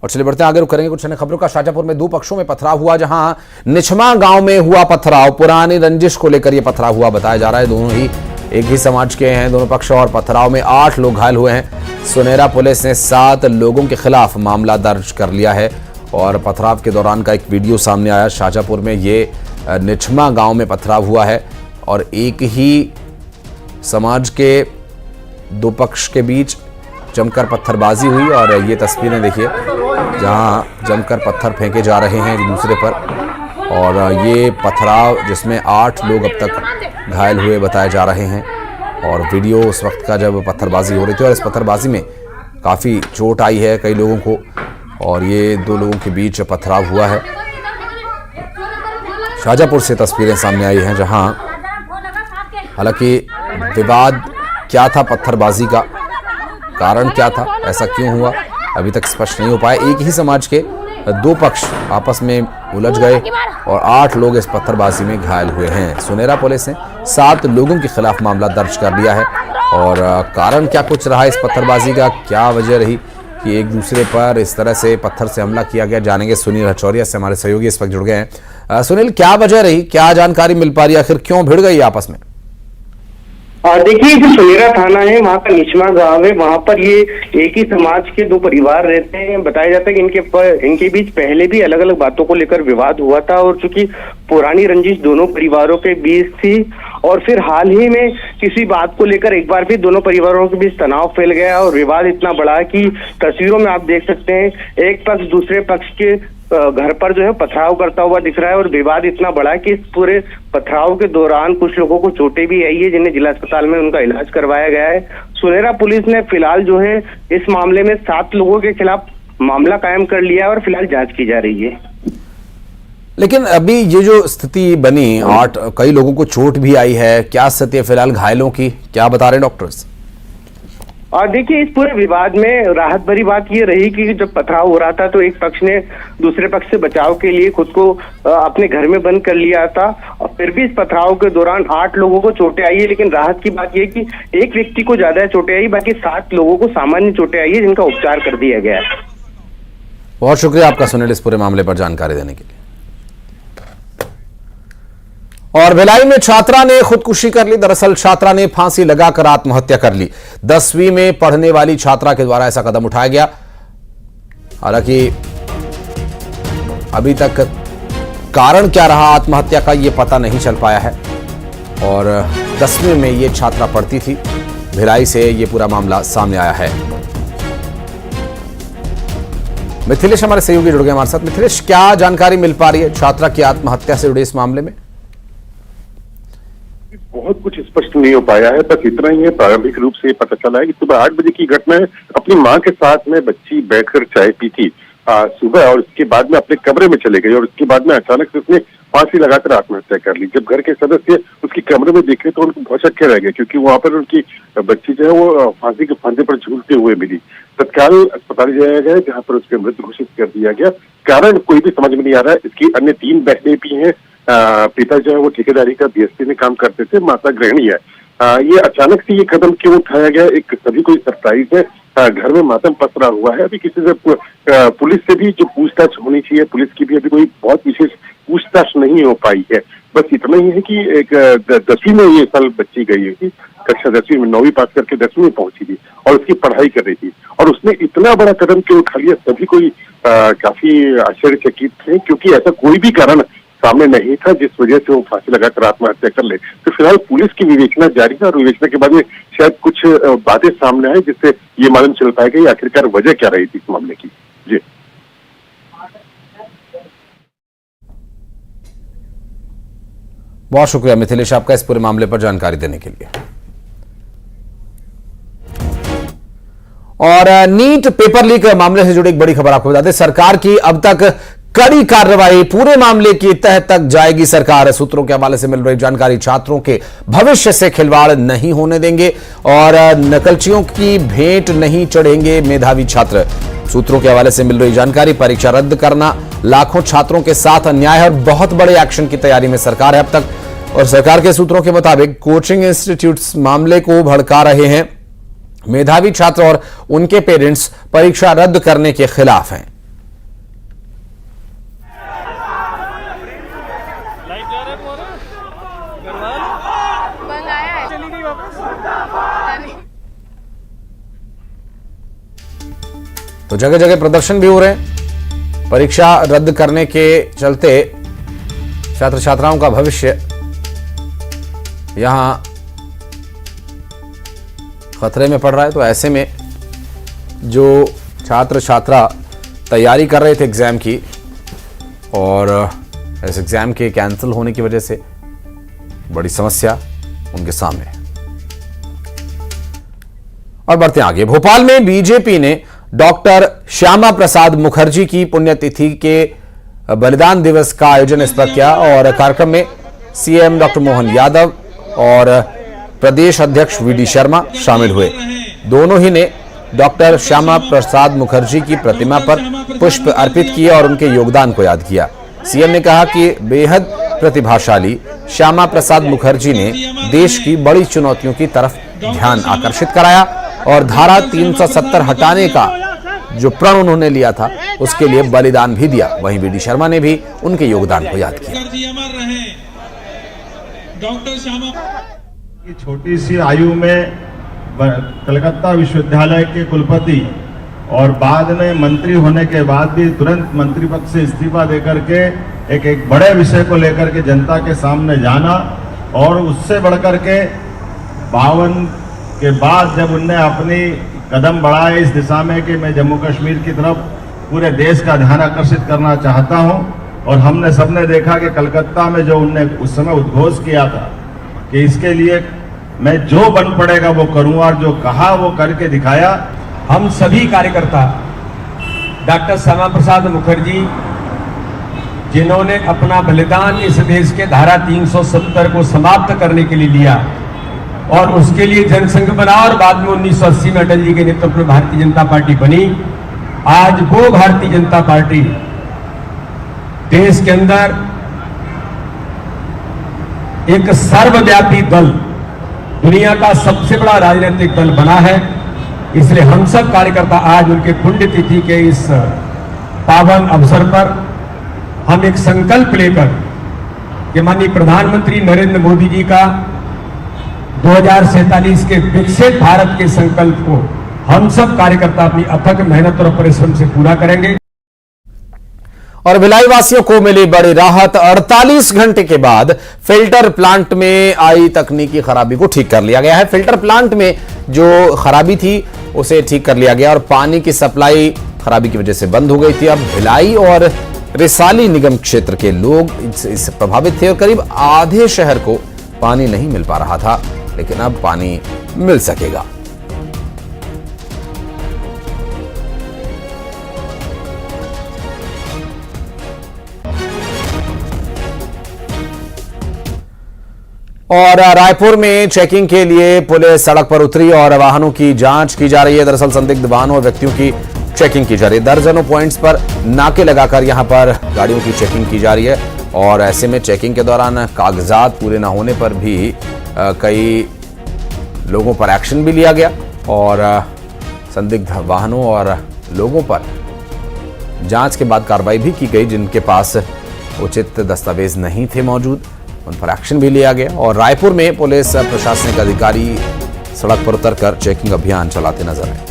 और चलिए बढ़ते हैं आगे, रुक करेंगे कुछ अन्य खबरों का। शाजापुर में दो पक्षों में पथराव हुआ, जहां निछमा गांव में हुआ पथराव। पुरानी रंजिश को लेकर यह पथराव हुआ बताया जा रहा है। दोनों ही एक ही समाज के हैं दोनों पक्ष, और पथराव में 8 लोग घायल हुए हैं। सुनेरा पुलिस ने 7 लोगों के खिलाफ मामला दर्ज कर लिया है और पथराव के दौरान का एक वीडियो सामने आया। शाजापुर में ये निछमा गांव में पथराव हुआ है और एक ही समाज के दो पक्ष के बीच जमकर पत्थरबाजी हुई। और ये तस्वीरें देखिए जहां जमकर पत्थर फेंके जा रहे हैं एक दूसरे पर, और ये पथराव जिसमें 8 लोग अब तक घायल हुए बताए जा रहे हैं। और वीडियो उस वक्त का जब पत्थरबाजी हो रही थी, और इस पत्थरबाजी में काफ़ी चोट आई है कई लोगों को, और ये 2 लोगों के बीच पथराव हुआ है। शाजापुर से तस्वीरें सामने आई हैं, जहां हालांकि विवाद क्या था, पत्थरबाजी का कारण क्या था, ऐसा क्यों हुआ, अभी तक स्पष्ट नहीं हो पाया। एक ही समाज के 2 पक्ष आपस में उलझ गए और 8 लोग इस पत्थरबाजी में घायल हुए हैं। सुनेरा पुलिस ने 7 लोगों के खिलाफ मामला दर्ज कर लिया है। और कारण क्या कुछ रहा इस पत्थरबाजी का, क्या वजह रही कि एक दूसरे पर इस तरह से पत्थर से हमला किया गया, जानेंगे सुनील हचौरिया से, हमारे सहयोगी इस वक्त जुड़ गए हैं। सुनील, क्या वजह रही, क्या जानकारी मिल पा रही है, आखिर क्यों भिड़ गई आपस में? देखिए, जो सुनेरा थाना है वहाँ का निछमा गांव है, वहाँ पर ये एक ही समाज के 2 परिवार रहते हैं। बताया जाता है कि इनके बीच पहले भी अलग अलग बातों को लेकर विवाद हुआ था, और चूंकि पुरानी रंजिश दोनों परिवारों के बीच थी, और फिर हाल ही में किसी बात को लेकर एक बार फिर दोनों परिवारों के बीच तनाव फैल गया और विवाद इतना बड़ा कि तस्वीरों में आप देख सकते हैं एक पक्ष दूसरे पक्ष के घर पर जो है पथराव करता हुआ दिख रहा है। और विवाद इतना बड़ा कि इस पूरे पथराव के दौरान कुछ लोगों को चोटें भी आई है, जिन्हें जिला अस्पताल में उनका इलाज करवाया गया है। सुनेरा पुलिस ने फिलहाल जो है इस मामले में 7 लोगों के खिलाफ मामला कायम कर लिया है और फिलहाल जांच की जा रही है। लेकिन अभी ये जो स्थिति बनी, 8 कई लोगों को चोट भी आई है, क्या स्थिति है फिलहाल घायलों की, क्या बता रहे डॉक्टर्स? और देखिए, इस पूरे विवाद में राहत भरी बात ये रही कि जब पथराव हो रहा था तो एक पक्ष ने दूसरे पक्ष से बचाव के लिए खुद को अपने घर में बंद कर लिया था, और फिर भी इस पथराव के दौरान 8 लोगों को चोटें आई है। लेकिन राहत की बात यह कि एक व्यक्ति को ज्यादा चोटें आई, बाकी 7 लोगों को सामान्य चोटें आई है, जिनका उपचार कर दिया गया है। बहुत शुक्रिया आपका सुनील, इस पूरे मामले पर जानकारी देने के लिए। और भिलाई में छात्रा ने खुदकुशी कर ली। दरअसल छात्रा ने फांसी लगाकर आत्महत्या कर ली। 10वीं में पढ़ने वाली छात्रा के द्वारा ऐसा कदम उठाया गया। हालांकि अभी तक कारण क्या रहा आत्महत्या का ये पता नहीं चल पाया है। और 10वीं में ये छात्रा पढ़ती थी। भिलाई से ये पूरा मामला सामने आया है। मिथिलेश हमारे सहयोगी जुड़ गए हमारे साथ। मिथिलेश, क्या जानकारी मिल पा रही है छात्रा की आत्महत्या से जुड़े इस मामले में? बहुत कुछ स्पष्ट नहीं हो पाया है, बस इतना ही है प्रारंभिक रूप से पता चला है कि सुबह 8 बजे की घटना है। अपनी मां के साथ में बच्ची बैठकर चाय पी थी सुबह, और उसके बाद में अपने कमरे में चले गए, और उसके बाद में अचानक से उसने फांसी लगाकर आत्महत्या कर ली। जब घर के सदस्य उसके कमरे में देखे तो उनको बहुत शक रह गया, क्योंकि वहां पर उनकी बच्ची जो है वो फांसी के फंदे पर झूलते हुए मिली। तत्काल अस्पताल ले जाया गया, जहाँ पर उसके मृत घोषित कर दिया गया। कारण कोई भी समझ में नहीं आ रहा है। इसकी अन्य 3 बहनें भी हैं। पिता जो है वो ठेकेदारी का बीएसपी में काम करते थे, माता गृहिणी है। ये अचानक से ये कदम क्यों उठाया गया, एक सभी कोई सरप्राइज है। घर में मातम पसरा हुआ है। अभी किसी से पुलिस से भी जो पूछताछ होनी चाहिए, पुलिस की भी अभी कोई बहुत विशेष पूछताछ नहीं हो पाई है। बस इतना ही है कि एक 10वीं में ये साल बच्ची गई थी, कक्षा 10वीं में, 9वीं पास करके 10वीं में पहुंची थी और उसकी पढ़ाई कर रही थी, और उसने इतना बड़ा कदम क्यों उठा लिया, सभी कोई काफी आश्चर्यचकित थे, क्योंकि ऐसा कोई भी कारण सामने नहीं था जिस वजह से वो फांसी लगाकर आत्महत्या कर ले। तो फिलहाल पुलिस की विवेचना जारी है, और विवेचना के बाद में शायद कुछ बातें सामने आए जिससे ये मालूम चल पाएगा कि आखिरकार वजह क्या रही थी इस मामले की। जी, बहुत शुक्रिया मिथिलेश आपका इस पूरे मामले पर जानकारी देने के लिए। और नीट पेपर लीक मामले से जुड़ी एक बड़ी खबर आपको बता दें। सरकार की अब तक कड़ी कार्रवाई, पूरे मामले की तह तक जाएगी सरकार। सूत्रों के हवाले से मिल रही जानकारी, छात्रों के भविष्य से खिलवाड़ नहीं होने देंगे और नकलचियों की भेंट नहीं चढ़ेंगे मेधावी छात्र। सूत्रों के हवाले से मिल रही जानकारी, परीक्षा रद्द करना लाखों छात्रों के साथ अन्याय है और बहुत बड़े एक्शन की तैयारी में सरकार है अब तक। और सरकार के सूत्रों के मुताबिक कोचिंग इंस्टीट्यूट्स मामले को भड़का रहे हैं। मेधावी छात्र और उनके पेरेंट्स परीक्षा रद्द करने के खिलाफ हैं। तो जगह जगह प्रदर्शन भी हो रहे हैं। परीक्षा रद्द करने के चलते छात्र छात्राओं का भविष्य यहां खतरे में पड़ रहा है। तो ऐसे में जो छात्र छात्रा तैयारी कर रहे थे एग्जाम की और इस एग्जाम के कैंसिल होने की वजह से बड़ी समस्या उनके सामने है। और बढ़ते आगे, भोपाल में बीजेपी ने डॉक्टर श्यामा प्रसाद मुखर्जी की पुण्यतिथि के बलिदान दिवस का आयोजन इस पर किया और कार्यक्रम में सीएम डॉक्टर मोहन यादव और प्रदेश अध्यक्ष वीडी शर्मा शामिल हुए। दोनों ही ने डॉक्टर श्यामा प्रसाद मुखर्जी की प्रतिमा पर पुष्प अर्पित किए और उनके योगदान को याद किया। सीएम ने कहा कि बेहद प्रतिभाशाली श्यामा प्रसाद मुखर्जी ने देश की बड़ी चुनौतियों की तरफ ध्यान आकर्षित कराया और धारा 370 हटाने का जो प्रण उन्होंने लिया था उसके लिए बलिदान भी दिया। वहीं वीडी शर्मा ने भी उनके योगदान को याद किया। डॉक्टर श्यामा की छोटी सी आयु में कलकत्ता विश्वविद्यालय के कुलपति और बाद में मंत्री होने के बाद भी तुरंत मंत्री पद से इस्तीफा देकर के एक बड़े विषय को लेकर के जनता के सामने जाना और उससे बढ़कर के 52 के बाद जब उनने अपनी कदम बढ़ाए इस दिशा में कि मैं जम्मू कश्मीर की तरफ पूरे देश का ध्यान आकर्षित करना चाहता हूं। और हमने सबने देखा कि कलकत्ता में जो उनने उस समय उद्घोष किया था कि इसके लिए मैं जो बन पड़ेगा वो करूंगा और जो कहा वो करके दिखाया। हम सभी कार्यकर्ता डॉक्टर श्यामा प्रसाद मुखर्जी जिन्होंने अपना बलिदान इस देश के धारा 370 को समाप्त करने के लिए लिया और उसके लिए जनसंघ बना और बाद में 1980 में अटल जी के नेतृत्व में भारतीय जनता पार्टी बनी। आज वो भारतीय जनता पार्टी देश के अंदर एक सर्वव्यापी दल, दुनिया का सबसे बड़ा राजनीतिक दल बना है। इसलिए हम सब कार्यकर्ता आज उनके पुण्यतिथि के इस पावन अवसर पर हम एक संकल्प लेकर कि माननीय प्रधानमंत्री नरेंद्र मोदी जी का 2047 के विकसित भारत के संकल्प को हम सब कार्यकर्ता अपनी अथक मेहनत और परिश्रम से पूरा करेंगे। और भिलाई वासियों को मिली बड़ी राहत। 48 घंटे के बाद फिल्टर प्लांट में आई तकनीकी खराबी को ठीक कर लिया गया है। फिल्टर प्लांट में जो खराबी थी उसे ठीक कर लिया गया और पानी की सप्लाई खराबी की वजह से बंद हो गई थी। अब भिलाई और रिसाली निगम क्षेत्र के लोग इससे प्रभावित थे और करीब आधे शहर को पानी नहीं मिल पा रहा था, लेकिन अब पानी मिल सकेगा। और रायपुर में चेकिंग के लिए पुलिस सड़क पर उतरी और वाहनों की जांच की जा रही है। दरअसल संदिग्ध वाहनों और व्यक्तियों की चेकिंग की जा रही है। दर्जनों पॉइंट्स पर नाके लगाकर यहां पर गाड़ियों की चेकिंग की जा रही है और ऐसे में चेकिंग के दौरान कागजात पूरे न होने पर भी कई लोगों पर एक्शन भी लिया गया और संदिग्ध वाहनों और लोगों पर जांच के बाद कार्रवाई भी की गई। जिनके पास उचित दस्तावेज नहीं थे मौजूद उन पर एक्शन भी लिया गया। और रायपुर में पुलिस प्रशासनिक अधिकारी सड़क पर उतरकर चेकिंग अभियान चलाते नजर आए।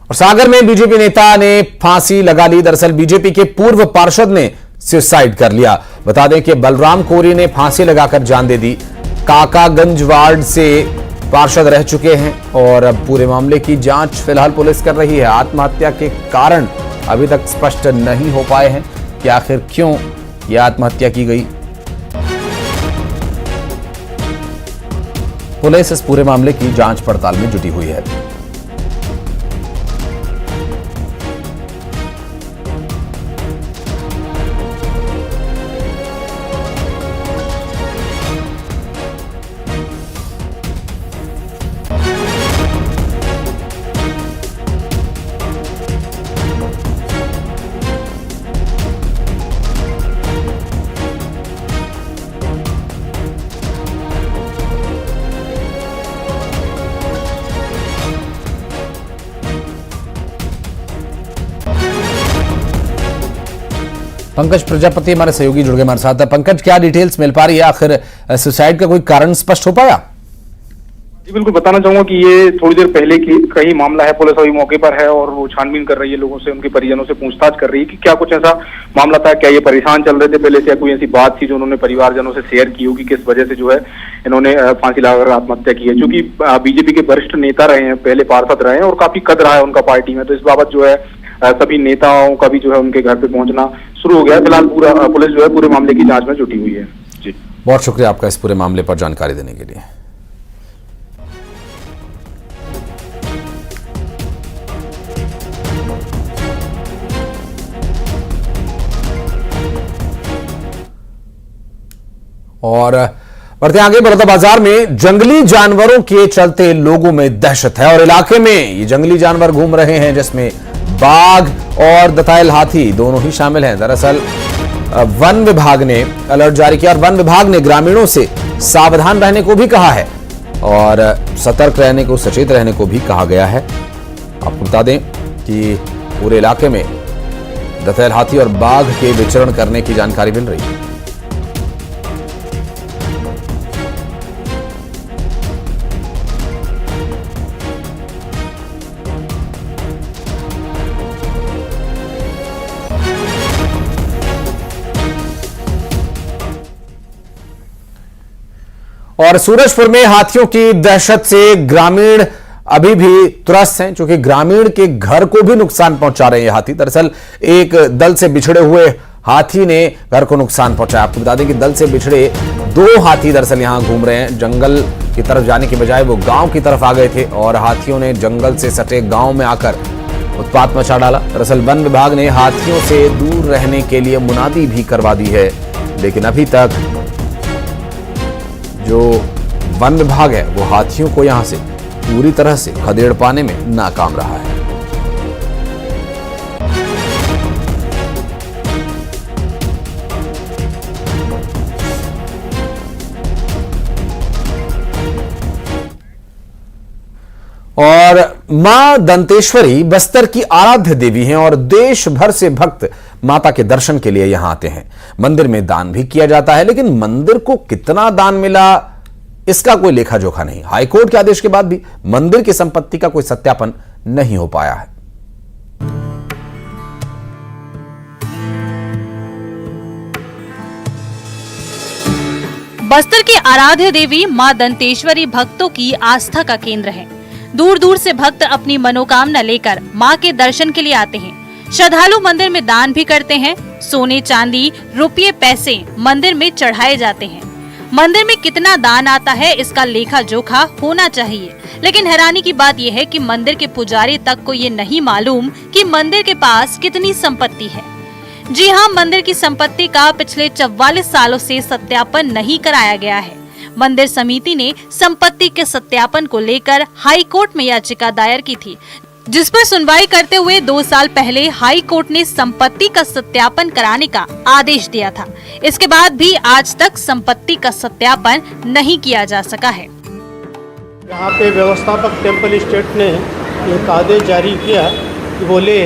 और सागर में बीजेपी नेता ने फांसी लगा ली। दरअसल बीजेपी के पूर्व पार्षद ने सुसाइड कर लिया। बता दें कि बलराम कोरी ने फांसी लगाकर जान दे दी। काकागंज वार्ड से पार्षद रह चुके हैं और अब पूरे मामले की जांच फिलहाल पुलिस कर रही है। आत्महत्या के कारण अभी तक स्पष्ट नहीं हो पाए हैं कि आखिर क्यों यह आत्महत्या की गई। पुलिस इस पूरे मामले की जांच पड़ताल में जुटी हुई है। पंकज प्रजापति हमारे सहयोगी जुड़ गए हमारे साथ। पंकज, क्या डिटेल्स मिल पा रही है? आखिर सुसाइड का कोई कारण स्पष्ट हो पाया? जी बिल्कुल, बताना चाहूंगा कि ये थोड़ी देर पहले का ही मामला है। पुलिस अभी मौके पर है और वो छानबीन कर रही है, लोगों से, उनके परिजनों से पूछताछ कर रही है कि क्या कुछ ऐसा मामला था, क्या ये परेशान चल रहे थे पहले से, या कोई ऐसी बात थी जो उन्होंने परिवारजनों से शेयर की होगी, किस वजह से जो है इन्होंने फांसी लगाकर आत्महत्या की है। क्योंकि बीजेपी के वरिष्ठ नेता रहे हैं, पहले पार्षद रहे हैं और काफी कद रहा है उनका पार्टी में, तो इस बाबत जो है सभी नेताओं का भी जो है उनके घर पे पहुंचना शुरू हो गया है। फिलहाल पूरा पुलिस जो है पूरे मामले की जांच में जुटी हुई है। जी, बहुत शुक्रिया आपका इस पूरे मामले पर जानकारी देने के लिए। और बढ़ते आगे, बलौदाबाजार में जंगली जानवरों के चलते लोगों में दहशत है और इलाके में ये जंगली जानवर घूम रहे हैं, जिसमें बाघ और दंतैल हाथी दोनों ही शामिल हैं। दरअसल वन विभाग ने अलर्ट जारी किया और वन विभाग ने ग्रामीणों से सावधान रहने को भी कहा है और सतर्क रहने को, सचेत रहने को भी कहा गया है। आपको बता दें कि पूरे इलाके में दंतैल हाथी और बाघ के विचरण करने की जानकारी मिल रही है। और सूरजपुर में हाथियों की दहशत से ग्रामीण अभी भी त्रस्त हैं, क्योंकि ग्रामीण के घर को भी नुकसान पहुंचा रहे हैं हाथी। दरअसल एक दल से बिछड़े हुए हाथी ने घर को नुकसान पहुंचाया। आपको बता दें कि दल से बिछड़े 2 हाथी दरअसल यहां घूम रहे हैं। जंगल की तरफ जाने के बजाय वो गांव की तरफ आ गए थे और हाथियों ने जंगल से सटे गांव में आकर उत्पात मचा डाला। दरअसल वन विभाग ने हाथियों से दूर रहने के लिए मुनादी भी करवा दी है, लेकिन अभी तक जो वन विभाग है वो हाथियों को यहां से पूरी तरह से खदेड़ पाने में नाकाम रहा है। और मां दंतेश्वरी बस्तर की आराध्य देवी हैं और देश भर से भक्त माता के दर्शन के लिए यहां आते हैं। मंदिर में दान भी किया जाता है, लेकिन मंदिर को कितना दान मिला इसका कोई लेखा जोखा नहीं। हाईकोर्ट के आदेश के बाद भी मंदिर की संपत्ति का कोई सत्यापन नहीं हो पाया है। बस्तर की आराध्य देवी मां दंतेश्वरी भक्तों की आस्था का केंद्र है। दूर दूर से भक्त अपनी मनोकामना लेकर मां के दर्शन के लिए आते हैं। श्रद्धालु मंदिर में दान भी करते हैं। सोने, चांदी, रुपये, पैसे मंदिर में चढ़ाए जाते हैं। मंदिर में कितना दान आता है इसका लेखा जोखा होना चाहिए, लेकिन हैरानी की बात यह है कि मंदिर के पुजारी तक को ये नहीं मालूम कि मंदिर के पास कितनी संपत्ति है। जी हाँ, मंदिर की संपत्ति का पिछले 44 सालों से सत्यापन नहीं कराया गया है। मंदिर समिति ने संपत्ति के सत्यापन को लेकर हाई कोर्ट में याचिका दायर की थी, जिस पर सुनवाई करते हुए 2 साल पहले हाई कोर्ट ने संपत्ति का सत्यापन कराने का आदेश दिया था। इसके बाद भी आज तक संपत्ति का सत्यापन नहीं किया जा सका है। यहाँ पे व्यवस्थापक टेम्पल स्टेट ने एक आदेश जारी किया कि बोले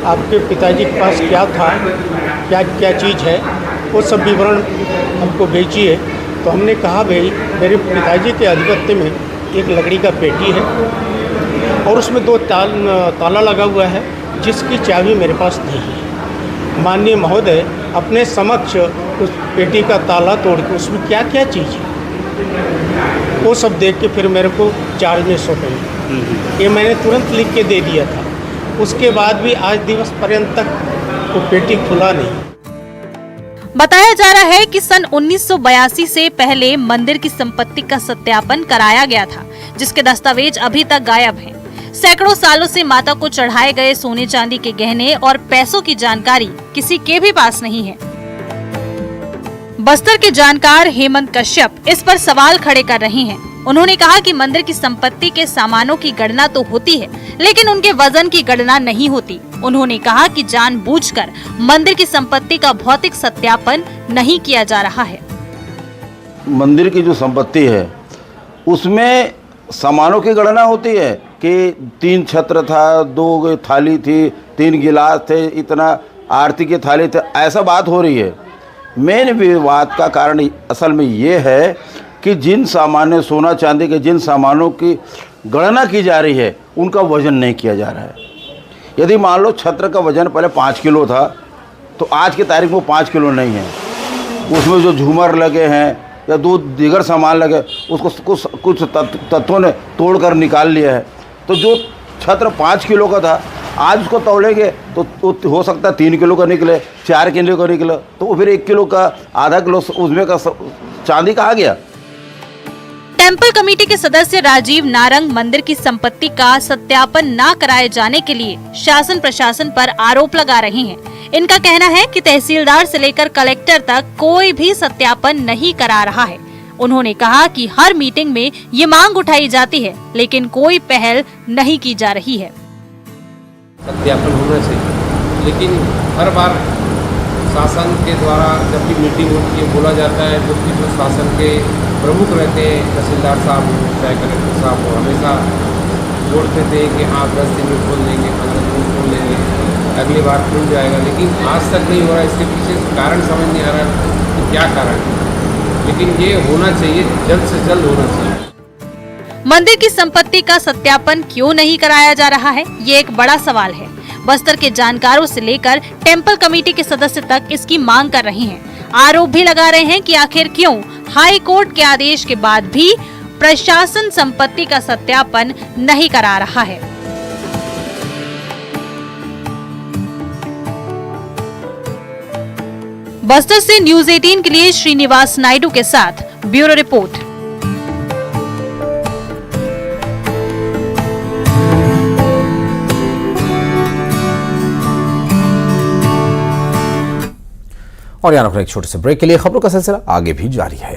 आपके पिताजी के पास क्या था, क्या क्या चीज़ है, वो सब विवरण हमको भेजिए। तो हमने कहा भाई मेरे पिताजी के आधिपत्य में एक लकड़ी का पेटी है और उसमें 2 ताला लगा हुआ है, जिसकी चाबी मेरे पास नहीं है। माननीय महोदय अपने समक्ष उस पेटी का ताला तोड़ के उसमें क्या क्या चीज़ है वो सब देख के फिर मेरे को चार्ज में सौंपे। ये मैंने तुरंत लिख के दे दिया था। उसके बाद भी आज दिवस पर्यंत तक वो पेटी खुला नहीं। बताया जा रहा है कि सन 1982 से पहले मंदिर की संपत्ति का सत्यापन कराया गया था, जिसके दस्तावेज अभी तक गायब हैं। सैकड़ों सालों से माता को चढ़ाए गए सोने चांदी के गहने और पैसों की जानकारी किसी के भी पास नहीं है। बस्तर के जानकार हेमंत कश्यप इस पर सवाल खड़े कर रहे हैं। उन्होंने कहा कि मंदिर की संपत्ति के सामानों की गणना तो होती है, लेकिन उनके वजन की गणना नहीं होती। उन्होंने कहा कि जानबूझकर मंदिर की संपत्ति का भौतिक सत्यापन नहीं किया जा रहा है। मंदिर की जो संपत्ति है उसमें सामानों की गणना होती है कि 3 छत्र था, 2 थाली थी, 3 गिलास थे, इतना आरती की थाली ऐसा बात हो रही है। मेन विवाद का कारण असल में ये है कि जिन सामान्य सोना चांदी के जिन सामानों की गणना की जा रही है उनका वजन नहीं किया जा रहा है। यदि मान लो छत्र का वजन पहले 5 किलो था तो आज की तारीख में 5 किलो नहीं है। उसमें जो झूमर लगे हैं या दीगर सामान लगे उसको कुछ तत्वों ने तोड़कर निकाल लिया है। तो जो छत्र 5 किलो का था आज उसको तोड़ेंगे तो हो सकता है 3 किलो का निकले, 4 किलो का निकले, तो फिर 1 किलो का आधा किलो उसमें का चांदी का आ गया। टेंपल कमेटी के सदस्य राजीव नारंग मंदिर की संपत्ति का सत्यापन न कराए जाने के लिए शासन प्रशासन पर आरोप लगा रहे हैं। इनका कहना है कि तहसीलदार से लेकर कलेक्टर तक कोई भी सत्यापन नहीं करा रहा है। उन्होंने कहा कि हर मीटिंग में ये मांग उठाई जाती है लेकिन कोई पहल नहीं की जा रही है। सत्यापन होना चाहिए, लेकिन हर बार शासन के द्वारा जब भी मीटिंग होती है बोला जाता है जो शासन के प्रमुख रहते हैं तहसीलदार साहब हो चाहे कलेक्टर साहब हो, हमेशा बोलते थे कि हाँ 10 दिन में खोल लेंगे, 15 दिन में खोल लेंगे, अगली बार खुल जाएगा, लेकिन आज तक नहीं हो रहा। इसके पीछे कारण समझ नहीं आ रहा कि क्या कारण है, लेकिन ये होना चाहिए, जल्द से जल्द होना चाहिए। मंदिर की संपत्ति का सत्यापन क्यों नहीं कराया जा रहा है, ये एक बड़ा सवाल है। बस्तर के जानकारों से लेकर टेंपल कमेटी के सदस्य तक इसकी मांग कर रहे हैं। आरोप भी लगा रहे हैं कि आखिर क्यों हाई कोर्ट के आदेश के बाद भी प्रशासन संपत्ति का सत्यापन नहीं करा रहा है। बस्तर से न्यूज़ 18 के लिए श्रीनिवास नायडू के साथ ब्यूरो रिपोर्ट। और यहाँ एक छोटे से ब्रेक के लिए खबरों का सिलसिला आगे भी जारी है।